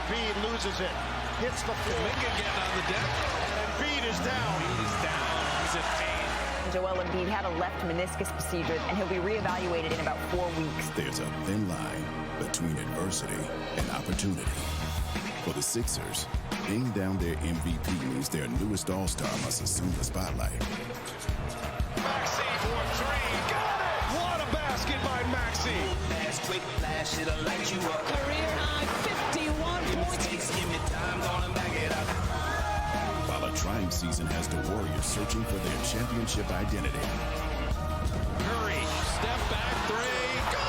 Embiid loses it, hits the floor. Kuminga getting on the deck. Embiid is down. He's down. He's in pain. Joel Embiid had a left meniscus procedure, and he'll be reevaluated in about 4 weeks. There's a thin line between adversity and opportunity. For the Sixers, being down their MVP means their newest all-star must assume the spotlight. Maxey for three. Got it! What a basket by Maxey. Fast, quick flash, it'll light you up. Career high 51 points. Give me time, gonna back it up. While a trying season has the Warriors searching for their championship identity. Curry, step back three. Go!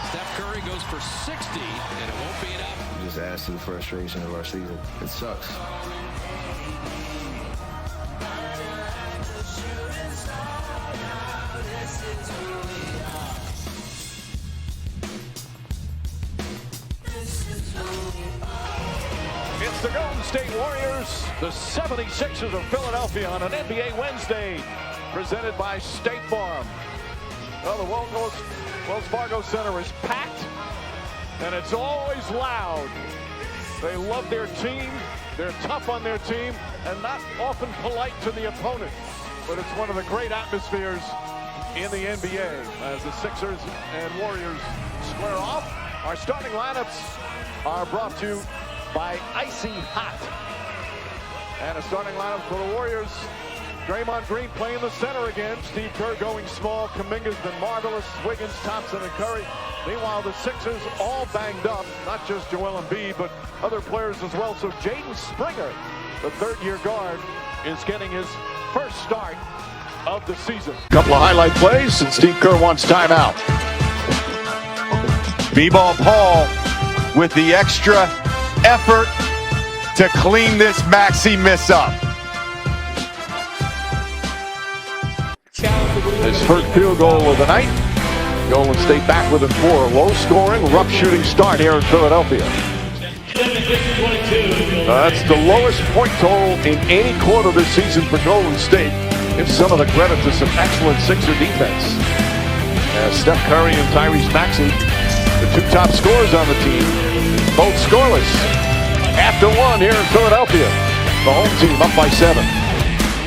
Steph Curry goes for 60, and it won't be enough. Just adds to the frustration of our season. It sucks. It's the Golden State Warriors, the 76ers of Philadelphia on an NBA Wednesday, presented by State Farm. Well, the Wells Fargo Center is packed, and it's always loud. They love their team, they're tough on their team, and not often polite to the opponent. But it's one of the great atmospheres in the NBA as the Sixers and Warriors square off. Our starting lineups are brought to you by Icy Hot. And a starting lineup for the Warriors. Draymond Green playing the center again. Steve Kerr going small. Kuminga's been marvelous. Wiggins, Thompson, and Curry. Meanwhile, the Sixers all banged up. Not just Joel Embiid, but other players as well. So Jaden Springer, the third-year guard, is getting his first start of the season. Couple of highlight plays, and Steve Kerr wants timeout. B-ball Paul with the extra effort to clean this Maxey miss up. His first field goal of the night. Golden State back within 4. Low scoring, rough shooting start here in Philadelphia. That's the lowest point total in any quarter this season for Golden State. It's some of the credit to some excellent Sixer defense. As Steph Curry and Tyrese Maxey, the two top scorers on the team, both scoreless. After one here in Philadelphia, the home team up by 7.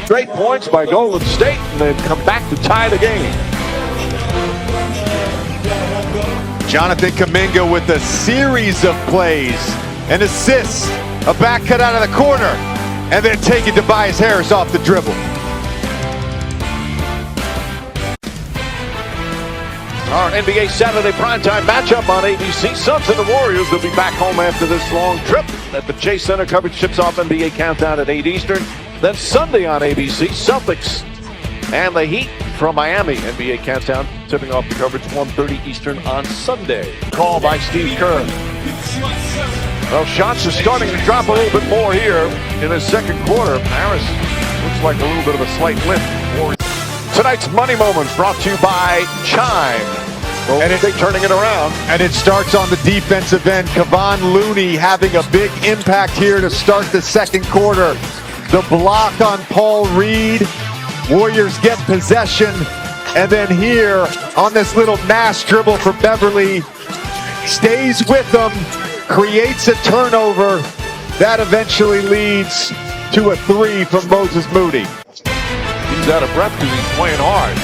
Straight points by Golden State, and they've come back to tie the game. Jonathan Kuminga with a series of plays, an assist, a back cut out of the corner, and then taking Tobias Harris off the dribble. Our NBA Saturday primetime matchup on ABC. Suns and the Warriors will be back home after this long trip. At the Chase Center, coverage ships off NBA Countdown at 8 Eastern. Then Sunday on ABC, Celtics and the Heat from Miami. NBA Countdown tipping off the coverage 1:30 Eastern on Sunday. Call by Steve Kerr. Well, shots are starting to drop a little bit more here in the second quarter. Harris looks like a little bit of a slight limp. Tonight's Money Moment brought to you by Chime. And they're turning it around. And it starts on the defensive end. Kevon Looney having a big impact here to start the second quarter. The block on Paul Reed. Warriors get possession. And then here on this little mass dribble for Beverly. Stays with them. Creates a turnover. That eventually leads to a 3 from Moses Moody. He's out of breath because he's playing hard.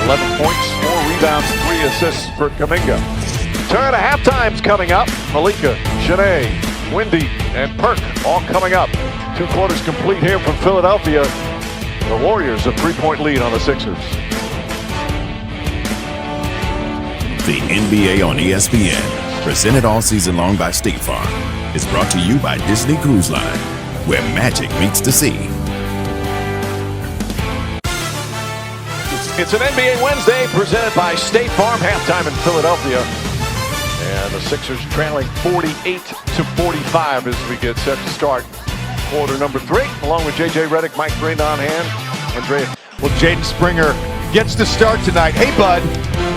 11 points, 4 rebounds, 3 assists for Kuminga. Turn at halftime's coming up. Malika, Shanae, Wendy, and Perk all coming up. 2 quarters complete here from Philadelphia. The Warriors a 3-point lead on the Sixers. The NBA on ESPN, presented all season long by State Farm, is brought to you by Disney Cruise Line, where magic meets the sea. It's an NBA Wednesday presented by State Farm. Halftime in Philadelphia. And the Sixers trailing 48-45 as we get set to start quarter number 3. Along with J.J. Redick, Mike Green on hand. Well, Jaden Springer gets to start tonight. Hey, bud,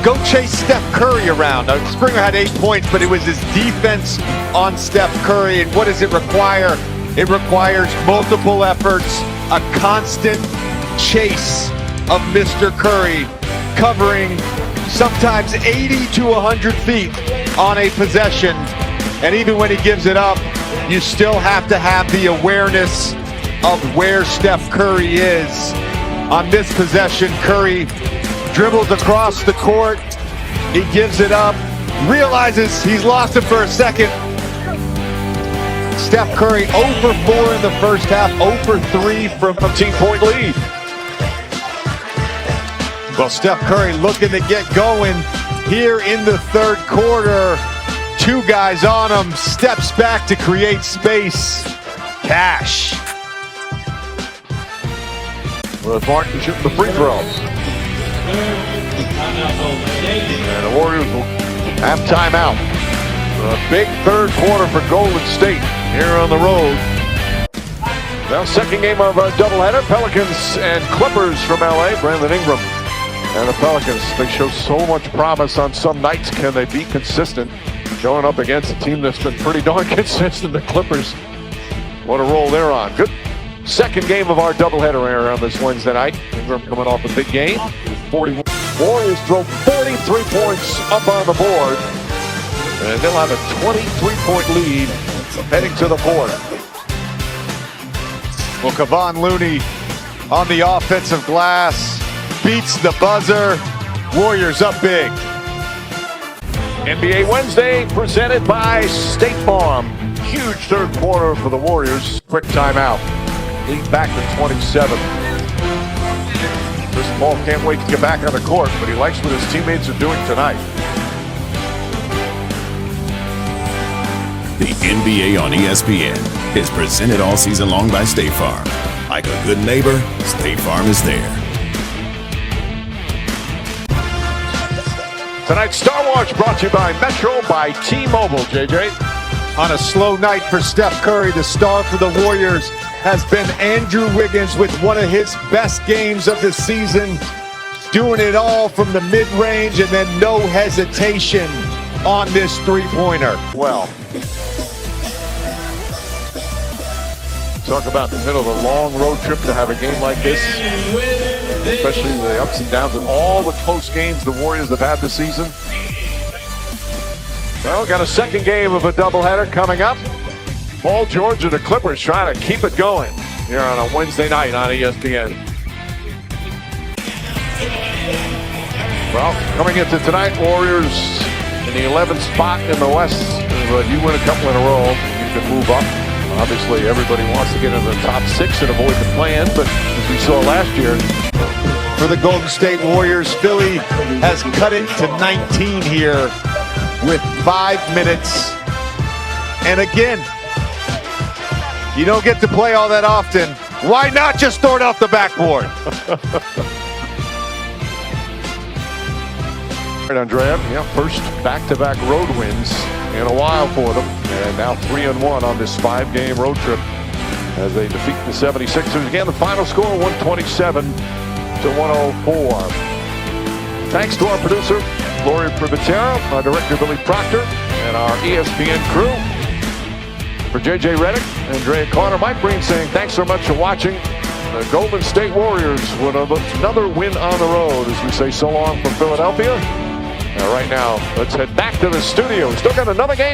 go chase Steph Curry around. Now, Springer had 8 points, but it was his defense on Steph Curry. And what does it require? It requires multiple efforts, a constant chase of Mr. Curry, covering sometimes 80 to 100 feet on a possession. And even when he gives it up, you still have to have the awareness of where Steph Curry is. On this possession, Curry dribbles across the court. He gives it up, realizes he's lost it for a second. Steph Curry 0 for 4 in the first half, 0 for 3 from a 15-point lead. Well, Steph Curry looking to get going here in the third quarter. Two guys on him, steps back to create space. Cash. With Martin shooting the free throws. And the Warriors will have timeout. A big third quarter for Golden State here on the road. Now, second game of a doubleheader. Pelicans and Clippers from LA. Brandon Ingram and the Pelicans. They show so much promise on some nights. Can they be consistent? Going up against a team that's been pretty darn consistent, the Clippers. What a roll they're on. Good second game of our doubleheader here on this Wednesday night. Ingram coming off a big game. 41. Warriors throw 43 points up on the board. And they'll have a 23-point lead heading to the fourth. Well, Kevon Looney on the offensive glass beats the buzzer. Warriors up big. NBA Wednesday presented by State Farm. Huge third quarter for the Warriors. Quick timeout. Lead back to 27. Chris Paul can't wait to get back on the court, but he likes what his teammates are doing tonight. The NBA on ESPN is presented all season long by State Farm. Like a good neighbor, State Farm is there. Tonight's Star Wars brought to you by Metro by T-Mobile, JJ. On a slow night for Steph Curry, the star for the Warriors has been Andrew Wiggins with one of his best games of the season, doing it all from the mid-range and then no hesitation on this three-pointer. Well, talk about in the middle of a long road trip to have a game like this, especially the ups and downs and all the close games the Warriors have had this season. Well, got a second game of a doubleheader coming up. Paul George and the Clippers trying to keep it going here on a Wednesday night on ESPN. Well, coming into tonight, Warriors in the 11th spot in the West. But you win a couple in a row, you can move up. Obviously, everybody wants to get into the top 6 and avoid the play-in, but as we saw last year. For the Golden State Warriors, Philly has cut it to 19 here with 5 minutes. And again, you don't get to play all that often. Why not just throw it off the backboard? Andrea, yeah, first back-to-back road wins in a while for them, and now 3-1 on this 5-game road trip as they defeat the 76ers. Again, the final score 127-104. Thanks to our producer Lori Privatera, our director Billy Proctor, and our ESPN crew. For JJ Redick, Andrea Carter, Mike Breen saying thanks so much for watching. The Golden State Warriors with another win on the road as we say so long from Philadelphia. Right now, let's head back to the studio. Still got another game.